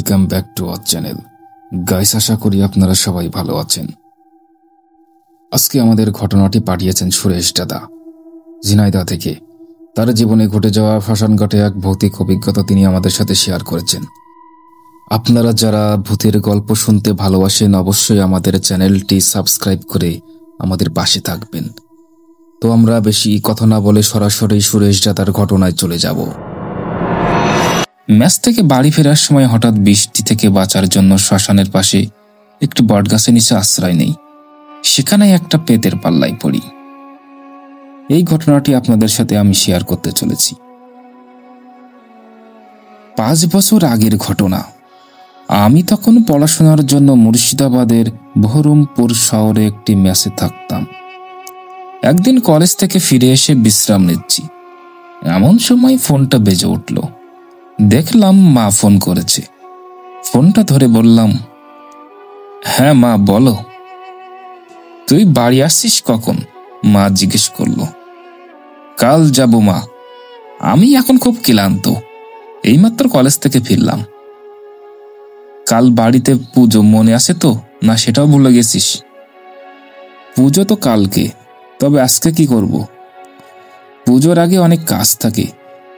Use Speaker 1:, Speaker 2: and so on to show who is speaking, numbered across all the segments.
Speaker 1: Welcome back to our channel guys. আশা করি আপনারা সবাই ভালো আছেন। আজকে আমাদের ঘটনাটি পাঠিয়েছেন সুরেশ দাদা ঝিনাইদহ থেকে। তার জীবনে ঘটে যাওয়া শ্মশানঘাটে এক ভৌতিক অভিজ্ঞতা তিনি আমাদের সাথে শেয়ার করেছেন। আপনারা যারা ভূতের গল্প শুনতে ভালোবাসেন অবশ্যই আমাদের চ্যানেলটি সাবস্ক্রাইব করে আমাদের পাশে থাকবেন। তো আমরা বেশি কথা না বলে সরাসরি সুরেশ দাদার ঘটনায় চলে যাব। ম্যাচ থেকে বাড়ি ফেরার সময় হঠাৎ বৃষ্টি থেকে বাঁচার জন্য শ্মশানের পাশে একটি বটগাছের নিচে আশ্রয় নেই। সেখানে একটা পেতের পাল্লায় পড়ি। এই ঘটনাটি আপনাদের সাথে আমি শেয়ার করতে চলেছি। 5 বছর আগের ঘটনা। আমি তখন পড়াশোনার জন্য মুর্শিদাবাদের বহরমপুর শহরে একটি মেসে থাকতাম। একদিন কলেজ থেকে ফিরে এসে বিশ্রাম নিচ্ছি, এমন সময় ফোনটা বেজে উঠল। দেখলাম মা ফোন করেছে। ফোনটা ধরে বললাম, হ্যাঁ মা বলো। তুই বাড়ি আসছিস কখন? মা জিজ্ঞেস করলো। কাল যাব মা, আমি এখন খুব ক্লান্ত, এইমাত্র কলেজ থেকে ফিরলাম। কাল বাড়িতে পুজো, মনে আছে তো? না সেটাও ভুলে গেছিস? পুজো তো কালকে, তবে আজকে কি করব? পুজোর আগে অনেক কাজ থাকে,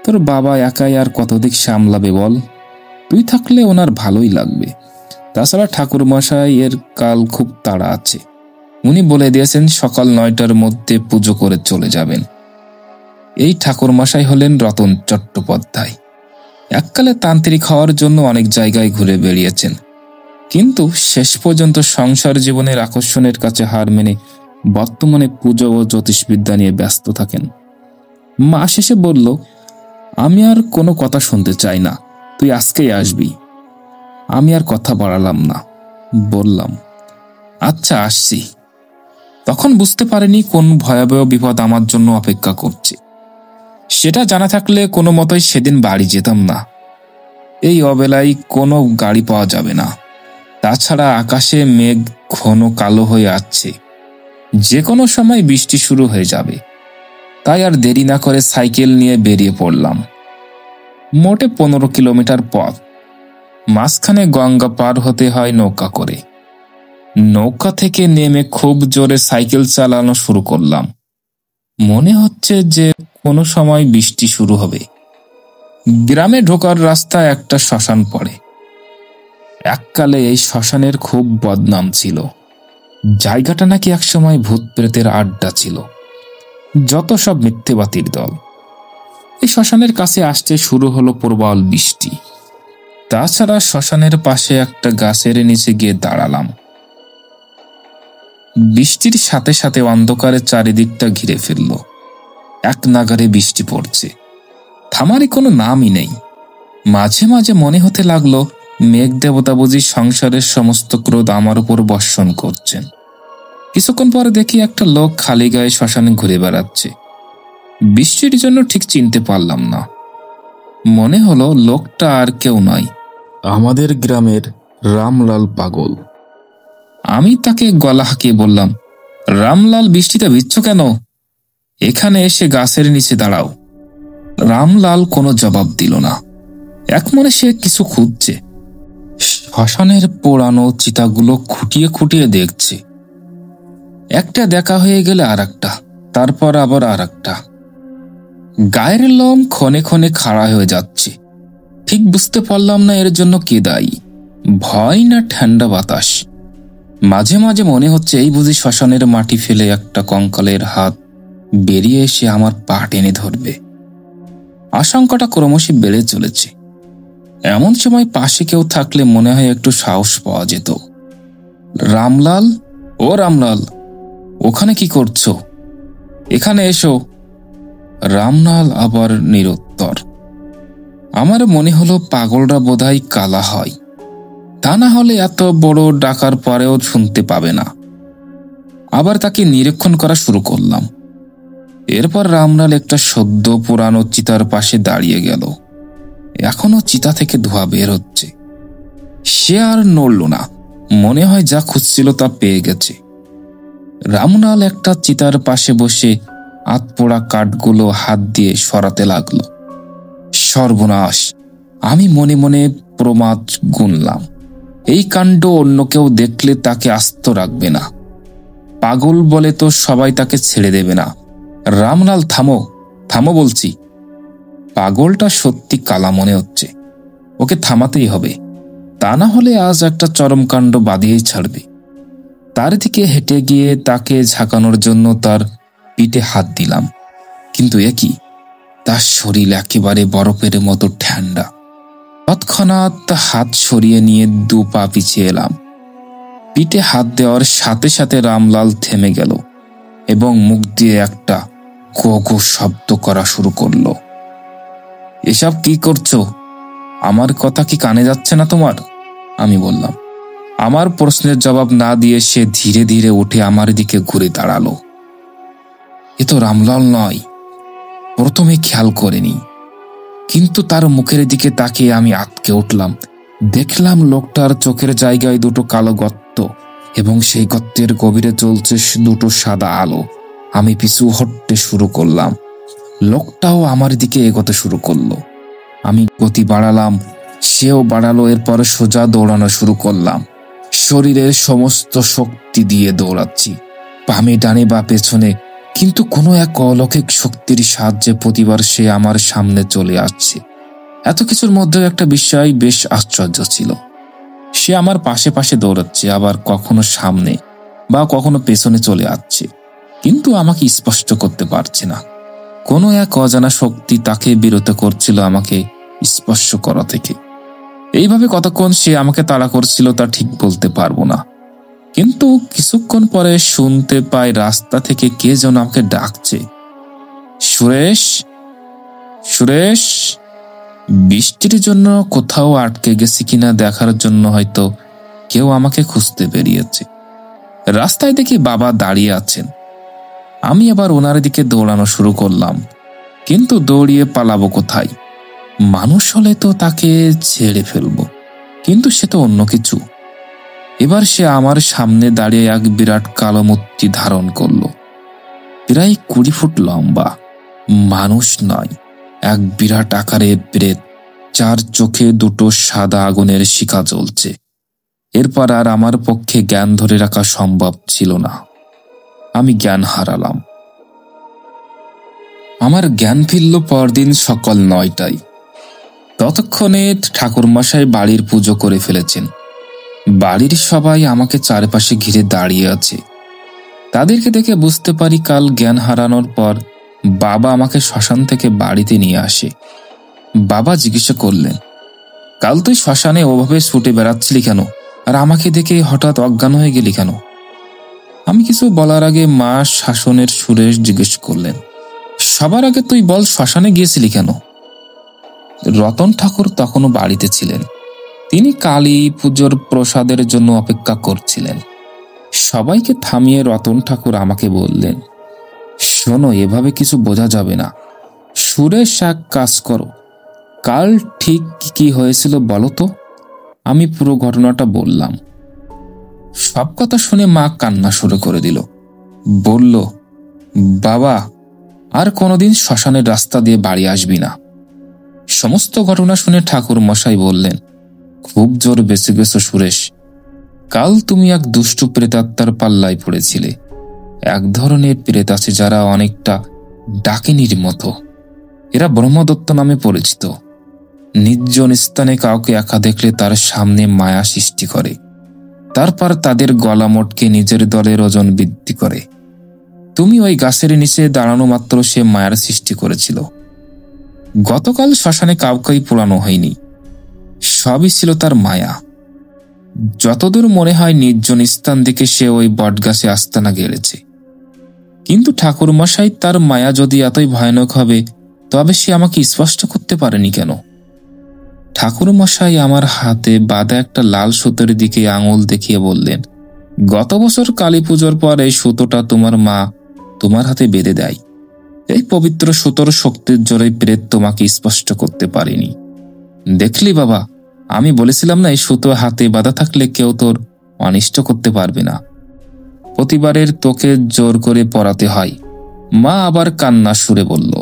Speaker 1: তোর বাবা একাই আর কতদিক সামলাবে বল? তুই থাকলে ওনার ভালোই লাগবে। তাছাড়া ঠাকুরমশাই এর কাল খুব তাড়া আছে, উনি বলে দিয়েছেন সকাল 9টার মধ্যে পুজো করে চলে যাবেন। এই ঠাকুরমশাই হলেন রতন চট্টোপাধ্যায়। এককালে তান্ত্রিক হওয়ার জন্য অনেক জায়গায় ঘুরে বেরিয়েছেন, কিন্তু শেষ পর্যন্ত সংসার জীবনের আকর্ষণের কাছে হার মেনে বর্তমানে পুজো ও জ্যোতিষবিদ্যা নিয়ে ব্যস্ত থাকেন। মা শেষে বলল, আমি আর কোনো কথা শুনতে চাই না, তুই আজকেই আসবি। আমি আর কথা বাড়ালাম না, বললাম আচ্ছা আসছি। তখন বুঝতে পারিনি কোন ভয়াবহ বিপদ আমার জন্য অপেক্ষা করছে। সেটা জানা থাকলে কোনো মতোই সেদিন বাড়ি যেতাম না। এই অবেলায় কোনো গাড়ি পাওয়া যাবে না, তাছাড়া আকাশে মেঘ ঘন কালো হয়ে আসছে, যে কোনো সময় বৃষ্টি শুরু হয়ে যাবে। তাই আর দেরি না করে সাইকেল নিয়ে বেরিয়ে পড়লাম। মোটে 15 কিলোমিটার পথ। মাঝখানে গঙ্গা পার হতে হয় নৌকা করে। নৌকা থেকে নেমে খুব জোরে সাইকেল চালানো শুরু করলাম। মনে হচ্ছে যে কোনো সময় বৃষ্টি শুরু হবে। গ্রামে ঢোকার রাস্তায় একটা শ্মশান পড়ে। এককালে এই শ্মশানের খুব বদনাম ছিল। জায়গাটা নাকি একসময় ভূত প্রেতের আড্ডা ছিল, যত সব মিথ্যেবাদীর দল। এই শ্মশানের কাছে আসতে শুরু হলো প্রবল বৃষ্টি। তাছাড়া শ্মশানের পাশে একটা গাছের নিচে গিয়ে দাঁড়ালাম। বৃষ্টির সাথে সাথে অন্ধকারে চারিদিকটা ঘিরে ফেলল। এক নাগারে বৃষ্টি পড়ছে, থামারই কোনো নামই নেই। মাঝে মাঝে মনে হতে লাগলো মেঘ দেবতা বুঝি সংসারের সমস্ত ক্রোধ আমার উপর বর্ষণ করছেন। কিছুক্ষণ পরে দেখি একটা লোক খালি গায়ে শ্মশানে ঘুরে বেড়াচ্ছে। বৃষ্টির জন্য ঠিক চিনতে পারলাম না। মনে হলো লোকটা আর কেউ নয়, আমাদের গ্রামের রামলাল পাগল। আমি তাকে গলা হাঁকিয়ে বললাম, রামলাল, বৃষ্টিতে ভিজছ কেন? এখানে এসে গাছের নিচে দাঁড়াও। রামলাল কোনো জবাব দিল না। এক মনে সে কিছু খুঁজছে। শ্মশানের পোড়ানো চিতাগুলো খুঁটিয়ে খুঁটিয়ে দেখছে। একটা দেখা হয়ে গেলে আর একটা, তারপর আবার আর একটা। গায়ের লোম ক্ষণে ক্ষণে খাড়া হয়ে যাচ্ছে। ঠিক বুঝতে পারলাম না এর জন্য কে দায়ী, ভয় না ঠান্ডা বাতাস। মাঝে মাঝে মনে হচ্ছে এই বুঝি শ্মশানের মাটি ফেলে একটা কঙ্কালের হাত বেরিয়ে এসে আমার পা টেনে ধরবে। আশঙ্কাটা ক্রমশই বেড়ে চলেছে। এমন সময় পাশে কেউ থাকলে মনে হয় একটু সাহস পাওয়া যেত। রামলাল, ও রামলাল, ওখানে কি করছো? এখানে এসো। রামলাল আবার নিরুত্তর। আমার মনে হলো পাগলরা বোধহয় কালা হয়, তা না হলে এত বড় ডাকার পরেও শুনতে পাবে না। আবার তাকে নিরীক্ষণ করা শুরু করলাম। এরপর রামলাল একটা সদ্য পুরানো চিতার পাশে দাঁড়িয়ে গেল। এখনো চিতা থেকে ধোঁয়া বের হচ্ছে। সে আর নড়ল না, মনে হয় যা খুঁজছিল তা পেয়ে গেছে। রামলাল একটা চিতার পাশে বসে আতপোড়া কাঠগুলো হাত দিয়ে সরাতে লাগলো। সর্বনাশ, আমি মনে মনে প্রমাদ গুনলাম। এই কাণ্ড অন্য কেউ দেখলে তাকে আস্ত রাখবে না, পাগল বলে তো সবাই তাকে ছেড়ে দেবে না। রামলাল, থামো থামো বলছি। পাগলটা সত্যি কালা মনে হচ্ছে, ওকে থামাতেই হবে, তা না হলে আজ একটা চরমকাণ্ড বাঁধিয়েই ছাড়বে। তার দিকে হেঁটে গিয়ে তাকে ঝাঁকানোর জন্য তার পিঠে হাত দিলাম, কিন্তু একই, তার শরীর একেবারে বরফের মতো ঠান্ডা। তৎক্ষণাৎ হাত সরিয়ে নিয়ে 2 পা পিছিয়ে এলাম। পিঠে হাত দেওয়ার সাথে সাথে রামলাল থেমে গেল এবং মুখ দিয়ে একটা গো শব্দ করা শুরু করলো। এসব কি করছো? আমার কথা কি কানে যাচ্ছে না তোমার? আমি বললাম। আমার প্রশ্নের জবাব না দিয়ে সে ধীরে ধীরে উঠে আমার দিকে ঘুরে দাঁড়ালো। এ তো রামলাল নয়, প্রথমে খেয়াল করিনি, কিন্তু তার মুখের দিকে তাকিয়ে আমি আঁতকে উঠলাম। দেখলাম লোকটার চোখের জায়গায় 2টো কালো গর্ত এবং সেই গর্তের গভীরে জ্বলছে 2টো সাদা আলো। আমি পিছু হটতে শুরু করলাম, লোকটাও আমার দিকে এগোতে শুরু করলো। আমি গতি বাড়ালাম, সেও বাড়ালো। এরপর সোজা দৌড়ানো শুরু করলাম। শরীরের সমস্ত শক্তি দিয়ে দৌড়াচ্ছি, বামে ডানে বা পেছনে, কিন্তু কোনো এক অলৌকিক শক্তির সাহায্যে প্রতিবার সে আমার সামনে চলে আসছে। এত কিছুর মধ্যে একটা বিষয় বেশ আশ্চর্য ছিল, সে আমার পাশে পাশে দৌড়াচ্ছে, আবার কখনো সামনে বা কখনো পেছনে চলে আসছে, কিন্তু আমাকে স্পষ্ট করতে পারছে না। কোনো এক অজানা শক্তি তাকে বিরত করছিল আমাকে স্পর্শ করা থেকে। এইভাবে কতক্ষণ সে আমাকে তাড়া করছিল তা ঠিক বলতে পারবো না, কিন্তু কিছুক্ষণ পরে শুনতে পাই রাস্তা থেকে কে যেন আমাকে ডাকছে, সুরেশ, সুরেশ। বৃষ্টির জন্য কোথাও আটকে গেছি কিনা দেখার জন্য হয়তো কেউ আমাকে খুঁজতে বেরিয়েছে। রাস্তায় দেখি বাবা দাঁড়িয়ে আছেন। আমি আবার ওনার দিকে দৌড়ানো শুরু করলাম, কিন্তু দৌড়িয়ে পালাবো কোথায়? মানুষ হলে তো তাকে ছেড়ে ফেলবো, কিন্তু সে তো অন্য কিছু। এবার সে আমার সামনে দাঁড়িয়ে এক বিরাট কালো মূর্তি ধারণ করলো, প্রায় 20 ফুট লম্বা, মানুষ নয়, এক বিরাট আকারের প্রেত, যার চোখে 2টো সাদা আগুনের শিখা জ্বলছে। এরপর আর আমার পক্ষে জ্ঞান ধরে রাখা সম্ভব ছিল না, আমি জ্ঞান হারালাম। আমার জ্ঞান ফিরল পরদিন সকাল 9টায়। ততক্ষণে ঠাকুরমশাই বাড়ির পুজো করে ফেলেছেন। বাড়ির সবাই আমাকে চারপাশে ঘিরে দাঁড়িয়ে আছে। তাদেরকে দেখে বুঝতে পারি কাল জ্ঞান হারানোর পর বাবা আমাকে শ্মশান থেকে বাড়িতে নিয়ে আসে। বাবা জিজ্ঞাসা করলেন, কাল তুই শ্মশানে ওভাবে ছুটে বেড়াচ্ছিলি কেন, আর আমাকে দেখে হঠাৎ অজ্ঞান হয়ে গেলি কেন? আমি কিছু বলার আগে মা শাসনের সুরেশ জিজ্ঞেস করলেন, সবার আগে তুই বল, শ্মশানে গিয়েছিলি কেন? রতন ঠাকুর তখনও বাড়িতে ছিলেন। তিনি কালী পুজোর প্রসাদের জন্য অপেক্ষা করছিলেন। সবাইকে থামিয়ে রতন ঠাকুর আমাকে বললেন, শোনো, এভাবে কিছু বোঝা যাবে না। সুরেশ, এক কাজ করো, কাল ঠিক কি হয়েছিল বলো তো। আমি পুরো ঘটনাটা বললাম। সব কথা শুনে মা কান্না শুরু করে দিল। বলল, বাবা, আর কোনোদিন শ্মশানের রাস্তা দিয়ে বাড়ি আসবি না। সমস্ত ঘটনা শুনে ঠাকুর মশাই বললেন, খুব জোর বেঁচে গেছো সুরেশ। কাল তুমি এক দুষ্টু প্রেতাত্মার পাল্লায় পড়েছিলে। এক ধরনের প্রেত আছে যারা অনেকটা ডাকিনীর মতো। এরা ব্রহ্মদত্ত নামে পরিচিত। নির্জন স্থানে কাউকে একা দেখলে তার সামনে মায়া সৃষ্টি করে, তারপর তাদের গলা মটকে নিজের দলের ওজন বৃদ্ধি করে। তুমি ওই গাছের নিচে দাঁড়ানো মাত্র সে মায়ার সৃষ্টি করেছিল। গতকাল শ্মশানে কাউকেই পোড়ানো হয়নি, সবই ছিল তার মায়া। যতদূর মনে হয় নির্জন স্থান থেকে সে ওই বটগাছে আস্তানা গেড়েছে। কিন্তু ঠাকুরমশাই, তার মায়া যদি এতই ভয়ানক হবে তবে সে আমাকে স্পষ্ট করতে পারেনি কেন? ঠাকুরমশাই আমার হাতে বাঁধা একটা লাল সুতোর দিকে আঙুল দেখিয়ে বললেন, গত বছর কালী পুজোর পর এই সুতোটা তোমার মা তোমার হাতে বেঁধে দেয়। এই পবিত্র সুতোর শক্তির জোরে প্রেত তোমাকে স্পষ্ট করতে পারেনি। দেখলি বাবা, আমি বলেছিলাম না, এই সুতো হাতে বাঁধা থাকলে কেউ তোর অনিষ্ট করতে পারবে না। প্রতিবারের তোকে জোর করে পরাতে হয়। মা আবার কান্না সুরে বলল।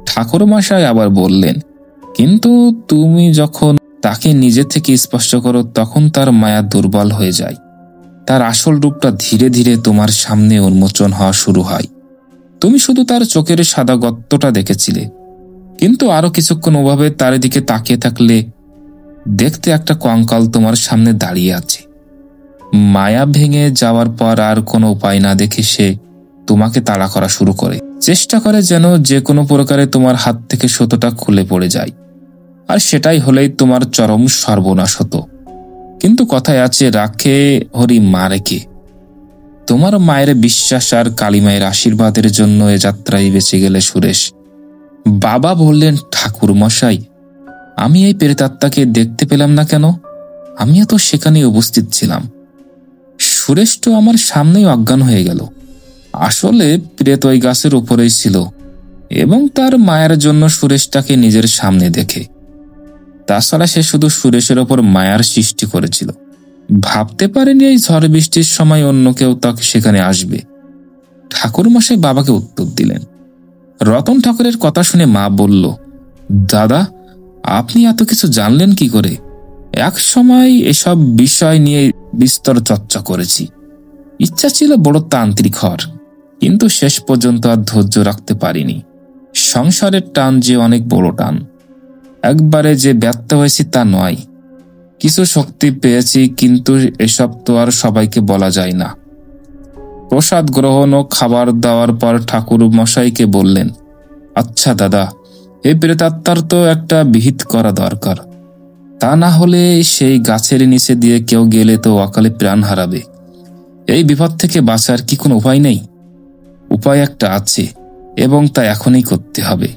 Speaker 1: ঠাকুরমশাই আবার বললেন, কিন্তু তুমি যখন তাকে নিজে থেকে স্পর্শ করো, তখন তার মায়া দুর্বল হয়ে যায়। তার আসল রূপটা ধীরে ধীরে তোমার সামনে উন্মোচন হওয়া শুরু হয়। তুমি শুধু তার চোখের সাদা গর্তটা দেখেছিলে, কিন্তু আরো কিছুক্ষণ ওভাবে তার দিকে তাকিয়ে থাকলে দেখতে একটা কঙ্কাল তোমার সামনে দাঁড়িয়ে আছে। মায়া ভেঙে যাওয়ার পর আর কোনো উপায় না দেখে সে তোমাকে তাড়া করা শুরু করে, চেষ্টা করে যেন যে কোনো প্রকারে তোমার হাত থেকে সুতোটা খুলে পড়ে যায়। আর সেটাই হলেই তোমার চরম সর্বনাশ হতো। কিন্তু কথায় আছে, রাখে হরি মারে কে। তোমার মায়ের বিশ্বাস আর কালীমায়ের আশীর্বাদের জন্য এ যাত্রায় বেঁচে গেলে সুরেশ। বাবা বললেন, ঠাকুর মশাই, আমি এই প্রেতাত্মাকে দেখতে পেলাম না কেন? আমিও তো সেখানে উপস্থিত ছিলাম। সুরেশ তো আমার সামনেই অজ্ঞান হয়ে গেল। আসলে প্রেত ওই গাছের উপরেই ছিল এবং তার মায়ের জন্য সুরেশটাকে নিজের সামনে দেখে। তাছাড়া সে শুধু সুরেশের ওপর মায়ার সৃষ্টি করেছিল। ভাবতে পারেনি এই ঝড় বৃষ্টির সময় অন্য কেউ তাকে সেখানে আসবে। ঠাকুরমশাই বাবাকে উত্তর দিলেন। রতন ঠাকুরের কথা শুনে মা বলল, দাদা, আপনি এত কিছু জানলেন কি করে? এক সময় এসব বিষয় নিয়ে বিস্তর চর্চা করেছি। ইচ্ছা ছিল বড় তান্ত্রিক হওয়ার, কিন্তু শেষ পর্যন্ত আর ধৈর্য রাখতে পারিনি। সংসারের টান যে অনেক বড় টান। একবারে যে ব্যর্থ হয়েছি তা নয়, কিছু শক্তি পেয়েছি, কিন্তু এসব তো আর সবাইকে বলা যায় না। প্রসাদ গ্রহণ ও খাবার দেওয়ার পর ঠাকুর মশাইকে বললেন, আচ্ছা দাদা, এই প্রেতাত্মার তো একটা বিহিত করা দরকার। তা না হলে সেই গাছের নিচে দিয়ে কেউ গেলে তো অকালে প্রাণ হারাবে। এই বিপদ থেকে বাঁচার কি কোনো উপায় নেই? উপায় একটা আছে, এবং তা এখনই করতে হবে।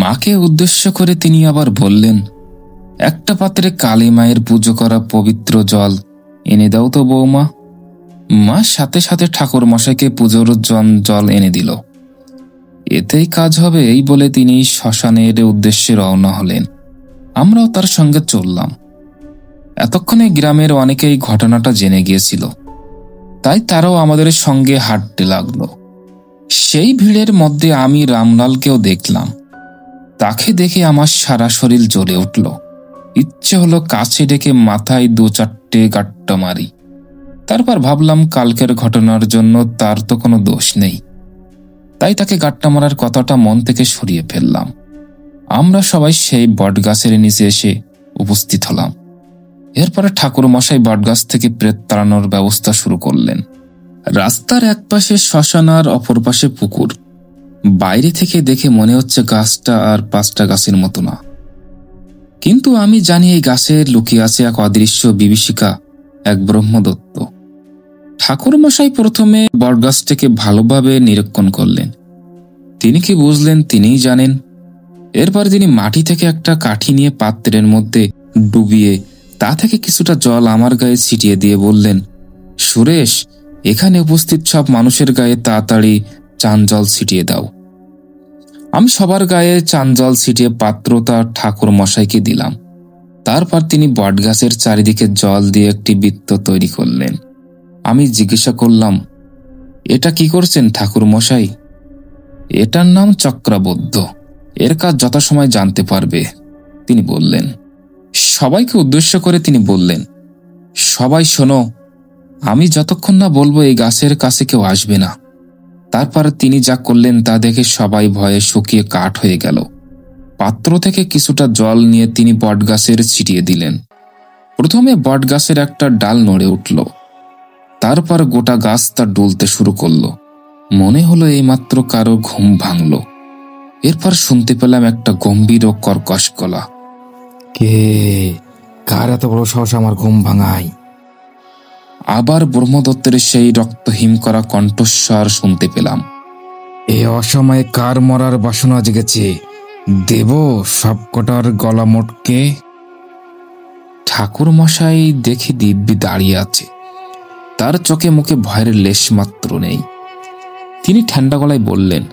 Speaker 1: মাকে উদ্দেশ্য করে তিনি আবার বললেন, একটা পাত্রে কালী মায়ের পুজো করা পবিত্র জল এনে দাও তো বৌমা। মা সাথে সাথে ঠাকুর মশাইকে পুজোর জল এনে দিল। এতেই কাজ হবে, এই বলে তিনি শ্মশানের উদ্দেশ্যে রওনা হলেন। আমরাও তার সঙ্গে চললাম। এতক্ষণে গ্রামের অনেকেই ঘটনাটা জেনে গিয়েছিল, তাই তারাও আমাদের সঙ্গে হাঁটতে লাগলো। সেই ভিড়ের মধ্যে আমি রামলালকেও দেখলাম। তাকে দেখে আমার সারা শরীর জ্বলে উঠল। ইচ্ছে হলো কাছে ডেকে মাথায় 2-4টে গাট্টা মারি। তারপর ভাবলাম, কালকের ঘটনার জন্য তার তো কোনো দোষ নেই, তাই তাকে গাট্টা মারার কথাটা মন থেকে সরিয়ে ফেললাম। আমরা সবাই সেই বটগাছের নিচে এসে উপস্থিত হলাম। এরপরে ঠাকুর মশাই বটগাছ থেকে প্রেত তাড়ানোর ব্যবস্থা শুরু করলেন। রাস্তার এক পাশে শ্মশান আর অপর পাশে পুকুর। বাইরে থেকে দেখে মনে হচ্ছে গাছটা আর 5টা গাছের মতো না, কিন্তু আমি জানি এই গাছে লুকিয়ে আছে এক অদৃশ্য বিভীষিকা, এক ব্রহ্মদত্ত। ঠাকুর মশাই প্রথমে বটগাছটাকে ভালোভাবে নিরীক্ষণ করলেন। তিনি কি বুঝলেন তিনিই জানেন। এরপর তিনি মাটি থেকে একটা কাঠি নিয়ে পাত্রের মধ্যে ডুবিয়ে তা থেকে কিছুটা জল আমার গায়ে ছিটিয়ে দিয়ে বললেন, সুরেশ, এখানে উপস্থিত সব মানুষের গায়ে তাড়াতাড়ি চান জল ছিটিয়ে দাও। আমি সবার গায়ে চান জল ছিটিয়ে পাত্রটা ঠাকুর মশাইকে দিলাম। তারপর তিনি বটগাছের চারিদিকে জল দিয়ে একটি বৃত্ত তৈরি করলেন। আমি জিজ্ঞাসা করলাম, এটা কি করছেন ঠাকুর মশাই? এটার নাম চক্রাবদ্ধ, এর কাজ যথাসময় জানতে পারবে, তিনি বললেন। সবাইকে উদ্দেশ্য করে তিনি বললেন, সবাই শোনো, আমি যতক্ষণ না বলবো এই গাছের কাছে কেউ আসবে না। তারপর তিনি যা করলেন তা দেখে সবাই ভয়ে শুকিয়ে কাঠ হয়ে গেল। পাত্র থেকে কিছুটা জল নিয়ে তিনি বটগাছের ছিটিয়ে দিলেন। প্রথমে বটগাছের একটা ডাল নড়ে উঠল, তারপর গোটা গাছ তা ডুলতে শুরু করলো। মনে হলো এইমাত্র কারো ঘুম ভাঙল। এরপর শুনতে পেলাম একটা গম্ভীর ও কর্কশ গলা, কে, কার এত বড় সাহস আমার ঘুম ভাঙায়? আবার ব্রহ্মদত্তের সেই রক্তহীন করা কণ্ঠস্বর শুনতে পেলাম, এ অসময়ে কার মরার বাসনা জেগেছে? দেব সব কটার গলা মোটকে। ঠাকুর মশাই দেখি দিব্যি দাঁড়িয়ে আছে, তার চোখে মুখে ভয়ের লেশ মাত্র নেই। তিনি ঠান্ডা গলায় বললেন,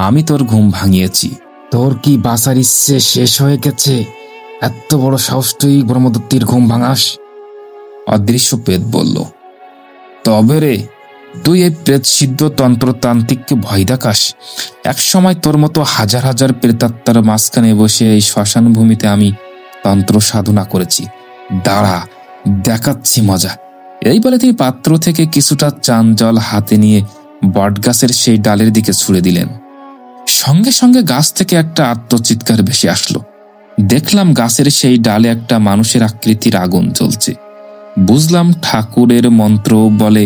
Speaker 1: আমি তোর ঘুম ভাঙিয়েছি। তোর কি বাঁচার ইচ্ছে শেষ হয়ে গেছে? এত বড় সাহস তুই ব্রহ্মদত্তের ঘুম ভাঙাস? অদৃশ্য প্রেত বলল, তবে রে, তুই এই প্রেত সিদ্ধ তন্ত্রতান্ত্রিককে ভয় দেখাস? এক সময় তোর মতো হাজার হাজার প্রেতাত্মার মাঝখানে বসে এই শ্মশান ভূমিতে আমি তন্ত্র সাধনা করেছি। দাঁড়া, দেখাচ্ছি মজা। এই বলে তিনি পাত্র থেকে কিছুটা চান জল হাতে নিয়ে বটগাছের সেই ডালের দিকে ছুঁড়ে দিলেন। সঙ্গে সঙ্গে গাছ থেকে একটা আত্মচিৎকার ভেসে আসলো। দেখলাম গাছের সেই ডালে একটা মানুষের আকৃতির আগুন জ্বলছে। বুঝলাম ঠাকুরের মন্ত্র বলে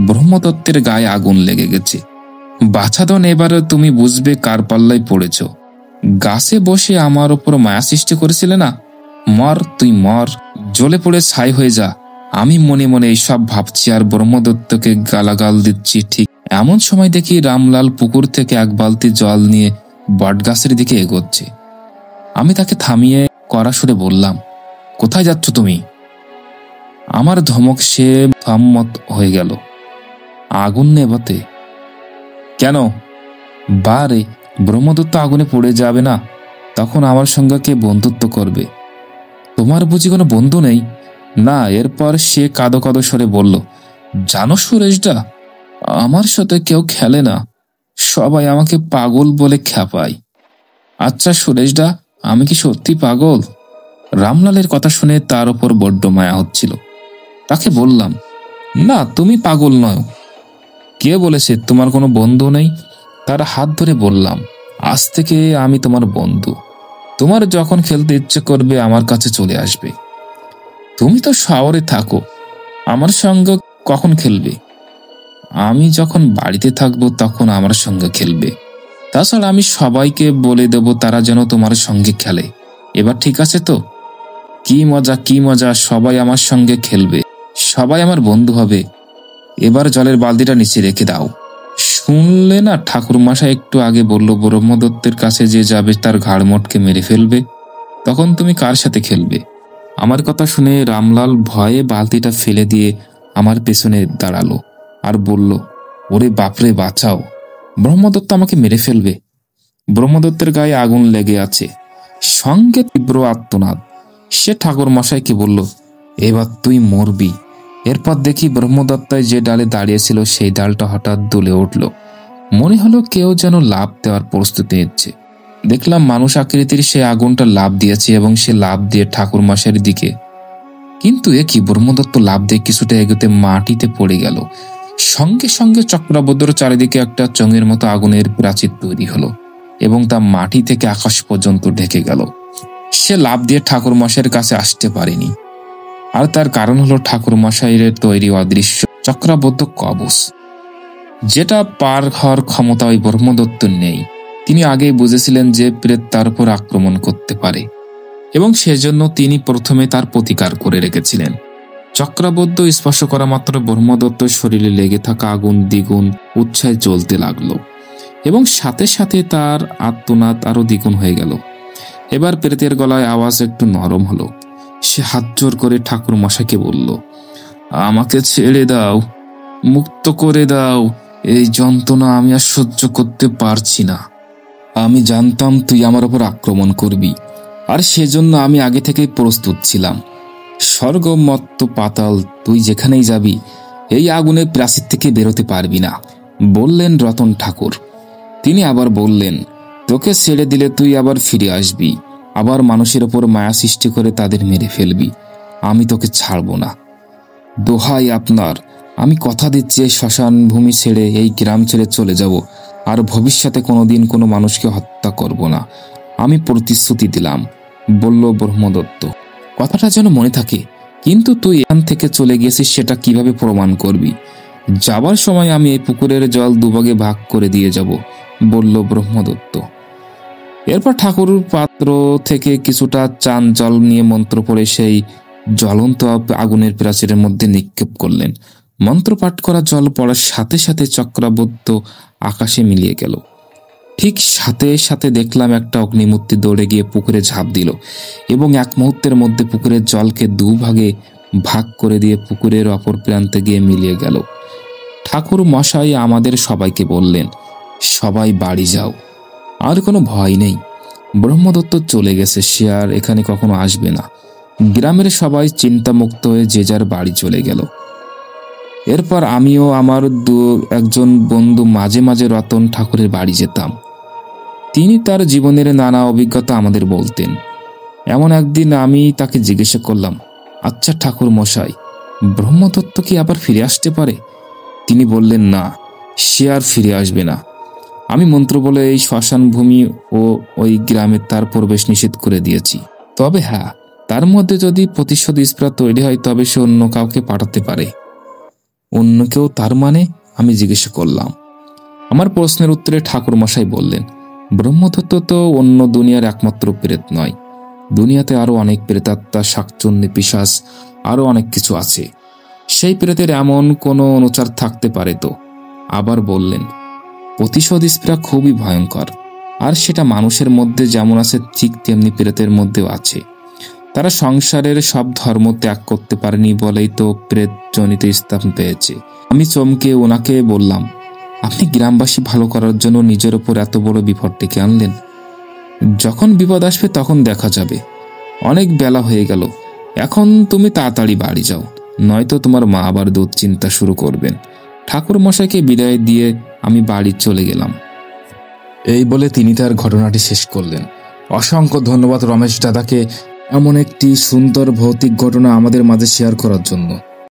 Speaker 1: ব্রহ্মদত্তের গায়ে আগুন লেগে গেছে। বাছাধন, এবারে তুমি বুঝবে কার পাল্লায় পড়েছ। গাছে বসে আমার ওপর মায়া সৃষ্টি করেছিলে না? মর, তুই মর, জ্বলে পড়ে ছাই হয়ে যা। আমি মনে মনে এইসব ভাবছি আর ব্রহ্মদত্তকে গালাগাল দিচ্ছি। ঠিক এমন সময় দেখি রামলাল পুকুর থেকে এক বালতি জল নিয়ে বটগাছের দিকে এগোচ্ছে। আমি তাকে থামিয়ে কড়া সুরে বললাম, কোথায় যাচ্ছ তুমি? আমার ধমক সে সম্মত হয়ে গেল। আগুন নেভাতে। কেন? বারে, ব্রহ্মদত্ত আগুনে পড়ে যাবে না, তখন আমার সঙ্গে কে বন্ধুত্ব করবে? তোমার বুঝি কোনো বন্ধু নেই? না। এরপর সে কাঁদো কাঁদো স্বরে বলল, জানো সুরেশদা, আমার সাথে কেউ খেলে না, সবাই আমাকে পাগল বলে খ্যাপায়। আচ্ছা সুরেশদা, আমি কি সত্যি পাগল? রামলালের কথা শুনে তার ওপর বড্ড মায়া হচ্ছিল। তাকে বললাম, না, তুমি পাগল নও। কে বলেছে তোমার কোনো বন্ধু নেই? তার হাত ধরে বললাম, আজ থেকে আমি তোমার বন্ধু। তোমার যখন খেলতে ইচ্ছে করবে আমার কাছে চলে আসবে। তুমি তো শহরে থাকো, আমার সঙ্গে কখন খেলবে? আমি যখন বাড়িতে থাকবো তখন আমার সঙ্গে খেলবে। তাছাড়া আমি সবাইকে বলে দেব তারা যেন তোমার সঙ্গে খেলে। এবার ঠিক আছে তো? কি মজা, কি মজা, সবাই আমার সঙ্গে খেলবে, সবাই আমার বন্ধু হবে। এবার জলের বালতিটা নিচে রেখে দাও। শুনলে না, ঠাকুর মশাই একটু আগে বলল ব্রহ্মদত্তের কাছে যে যাবে তার ঘাড় মোটকে মেরে ফেলবে। তখন তুমি কার সাথে খেলবে? আমার কথা শুনে রামলাল ভয়ে বালতিটা ফেলে দিয়ে আমার পেছনে দাঁড়ালো আর বলল, ওরে বাপরে, বাঁচাও, ব্রহ্মদত্ত আমাকে মেরে ফেলবে। ব্রহ্মদত্তের গায়ে আগুন লেগে আছে, সঙ্গে তীব্র আর্তনাদ। সে ঠাকুর মশাইকে বলল, এবার তুই মরবি। এরপর দেখি ব্রহ্মদত্তায় যে ডালে দাঁড়িয়েছিল সেই ডালটা হঠাৎ দুলে উঠল। মনে হলো কেউ যেন লাফ দেওয়ার প্রস্তুতি নিচ্ছে। দেখলাম মানুষ আকৃতির সে আগুনটা লাফ দিয়েছে এবং সে লাফ দিয়ে ঠাকুর মশাইয়ের দিকে। কিন্তু এ কি, ব্রহ্মদত্ত লাফ দিয়ে কিছুটা এগোতে মাটিতে পড়ে গেল। সঙ্গে সঙ্গে চক্রবদ্ধর চারিদিকে একটা চঙের মতো আগুনের প্রাচীর তৈরি হলো এবং তা মাটি থেকে আকাশ পর্যন্ত ঢেকে গেল। সে লাফ দিয়ে ঠাকুর মশাইয়ের কাছে আসতে পারেনি, আর তার কারণ হলো ঠাকুর মশাইয়ের তৈরি অদৃশ্য চক্রাবদ্ধ কবচ, যেটা পার হওয়ার ক্ষমতা ওই ব্রহ্মদত্ত নেই। তিনি আগেই বুঝেছিলেন যে প্রেত তার উপর আক্রমণ করতে পারে এবং সেজন্য তিনি প্রথমে তার প্রতিকার করে রেখেছিলেন। চক্রাবদ্ধ স্পর্শ করা মাত্র ব্রহ্মদত্ত শরীরে লেগে থাকা আগুন দ্বিগুণ উৎসাহে জ্বলতে লাগলো এবং সাথে সাথে তার আত্মনাদ আরো দ্বিগুণ হয়ে গেল। এবার প্রেতের গলায় আওয়াজ একটু নরম হলো। সে হাত জোর করে ঠাকুর মশাইকে বলল, আমাকে ছেড়ে দাও, মুক্ত করে দাও, এই যন্ত্রণা আমি আর সহ্য করতে পারছি না। আমি জানতাম তুই আমার উপর আক্রমণ করবি, আর সেজন্য আমি আগে থেকেই প্রস্তুত ছিলাম। স্বর্গ, মর্ত্য, পাতাল, তুই যেখানেই যাবি এই আগুনের প্রাচীর থেকে বেরোতে পারবি না, বললেন রতন ঠাকুর। তিনি আবার বললেন, তোকে ছেড়ে দিলে তুই আবার ফিরে আসবি, আবার মানুষের ওপর মায়া সৃষ্টি করে তাদের মেরে ফেলবি। আমি তোকে ছাড়ব না। দোহাই আপনার, আমি কথা দিচ্ছি এই শ্মশান ভূমি ছেড়ে, এই গ্রাম ছেড়ে চলে যাব, আর ভবিষ্যতে কোনোদিন কোনো মানুষকে হত্যা করব না। আমি প্রতিশ্রুতি দিলাম, বলল ব্রহ্মদত্ত। কথাটা যেন মনে থাকে, কিন্তু তুই এখান থেকে চলে গেছিস সেটা কিভাবে প্রমাণ করবি? যাবার সময় আমি এই পুকুরের জল দুভাগে ভাগ করে দিয়ে যাব, বলল ব্রহ্মদত্ত। এরপর ঠাকুর পাত্র থেকে কিছুটা চান জল নিয়ে মন্ত্র পড়ে সেই জ্বলন্ত আগুনের প্রাচীরের মধ্যে নিক্ষেপ করলেন। মন্ত্র পাঠ করা জল পড়ার সাথে সাথে চক্রাবদ্ধ আকাশে মিলিয়ে গেল। ঠিক সাথে সাথে দেখলাম একটা অগ্নিমূর্তি দৌড়ে গিয়ে পুকুরে ঝাঁপ দিল এবং এক মুহূর্তের মধ্যে পুকুরের জলকে দুভাগে ভাগ করে দিয়ে পুকুরের অপর প্রান্তে গিয়ে মিলিয়ে গেল। ঠাকুর মশাই আমাদের সবাইকে বললেন, সবাই বাড়ি যাও, আর কোনো ভয় নেই, ব্রহ্মদত্ত চলে গেছে, সে আর এখানে কখনো আসবে না। গ্রামের সবাই চিন্তামুক্ত হয়ে যে যার বাড়ি চলে গেল। এরপর আমিও আমার একজন বন্ধু মাঝে মাঝে রতন ঠাকুরের বাড়ি যেতাম। তিনি তার জীবনের নানা অভিজ্ঞতা আমাদের বলতেন। এমন একদিন আমি তাকে জিজ্ঞাসা করলাম, আচ্ছা ঠাকুর মশাই, ব্রহ্মতত্ত্ব কি আবার ফিরে আসতে পারে? তিনি বললেন, না, সে আর ফিরে আসবে না। আমি মন্ত্র বলে এই শ্মশান ভূমি ও ওই গ্রামে তার প্রবেশ নিষেধ করে দিয়েছি। তবে হ্যাঁ, তার মধ্যে যদি প্রতিশোধ স্প্রা তৈরি হয় তবে সে অন্য কাউকে পাঠাতে পারে। অন্য কেউ তার মানে? আমি জিজ্ঞাসা করলাম। আমার প্রশ্নের উত্তরে ঠাকুর মশাই বললেন, ব্রহ্মতত্ত্ব তো অন্য দুনিয়ার একমাত্র প্রেত নয়। দুনিয়াতে আরো অনেক প্রেতাত্মা, শাকচুন্নি, পিশাচ, আরো অনেক কিছু আছে। সেই প্রেতের এমন কোনো অনুচার থাকতে পারে তো। আবার বললেন, প্রতিশোধ স্প্রা খুবই ভয়ঙ্কর, আর সেটা মানুষের মধ্যে যেমন আছে ঠিক তেমনি প্রেতের মধ্যেও আছে। তারা সংসারের সব ধর্ম ত্যাগ করতে পারেনি বলেই তো প্রেত জনিত স্থান পেয়েছে। আমি চমকে ওনাকে বললাম, আপনি গ্রামবাসী ভালো করার জন্য নিজের ওপর এত বড় বিপদ ডেকে আনলেন। যখন বিপদ আসবে তখন দেখা যাবে। অনেক বেলা হয়ে গেল, এখন তুমি তাড়াতাড়ি বাড়ি যাও, নয়তো তোমার মা আবার দুশ্চিন্তা শুরু করবেন। ঠাকুর মশাইকে বিদায় দিয়ে আমি বাড়ি চলে গেলাম। এই বলে তিনি তার ঘটনাটি শেষ করলেন। অসংখ্য ধন্যবাদ রমেশ দাদাকে এমন একটি সুন্দর ভৌতিক ঘটনা আমাদের মাঝে শেয়ার করার জন্য।